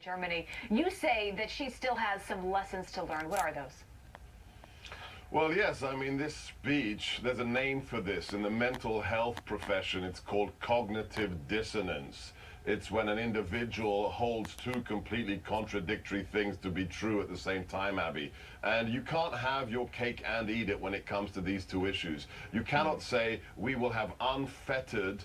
Germany. You say that she still has some lessons to learn. What are those? Well, yes, I mean, this speech, there's a name for this in the mental health profession. It's called cognitive dissonance. It's when an individual holds two completely contradictory things to be true at the same time, Abby. And you can't have your cake and eat it when it comes to these two issues. You cannot say we will have unfettered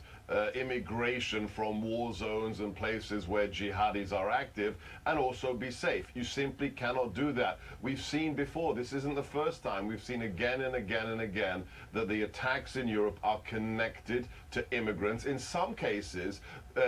immigration from war zones and places where jihadis are active and also be safe. You simply cannot do that. We've seen before, this isn't the first time, we've seen again and again and again that the attacks in Europe are connected to immigrants. In some cases,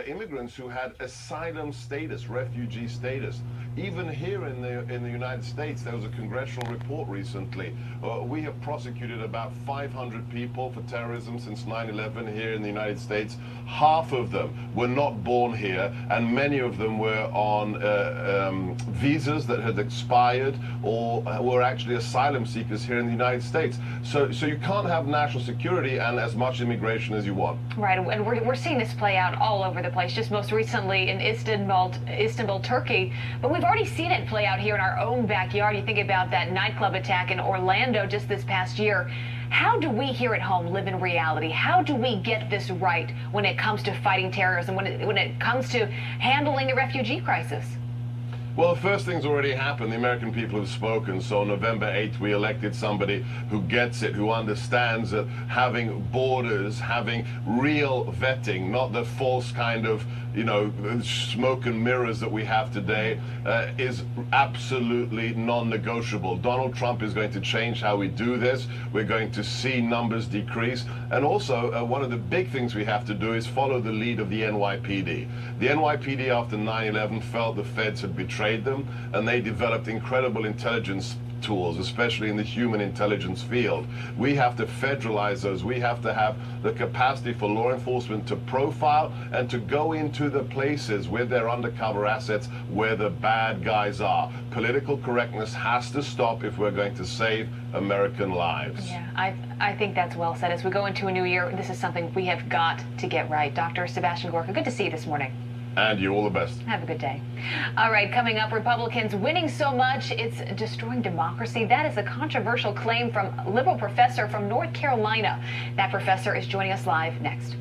immigrants who had asylum status, refugee status. Even here in the United States, there was a congressional report recently. We have prosecuted about 500 people for terrorism since 9/11 here in the United States. Half of them were not born here, and many of them were on visas that had expired or were actually asylum seekers here in the United States. So you can't have national security and as much immigration as you want. Right, and we're seeing this play out all over the place, just most recently in Istanbul, Turkey. But we've already seen it play out here in our own backyard. You think about that nightclub attack in Orlando just this past year. How do we here at home live in reality? How do we get this right when it comes to fighting terrorism, when it comes to handling the refugee crisis? Well, the first thing's already happened. The American people have spoken. So on November 8th, we elected somebody who gets it, who understands that having borders, having real vetting, not the false kind of, smoke and mirrors that we have today, is absolutely non-negotiable. Donald Trump is going to change how we do this. We're going to see numbers decrease. And also, one of the big things we have to do is follow the lead of the NYPD. The NYPD, after 9/11, felt the feds had betrayed them, and they developed incredible intelligence tools, especially in the human intelligence field. We have to federalize those. We have to have the capacity for law enforcement to profile and to go into the places with their undercover assets where the bad guys are. Political correctness has to stop if we're going to save American lives. Yeah, I think that's well said. As we go into a new year, this is something we have got to get right. Dr. Sebastian Gorka, good to see you this morning. And you, all the best. Have a good day. All right, coming up, Republicans winning so much it's destroying democracy. That is a controversial claim from a liberal professor from North Carolina. That professor is joining us live next.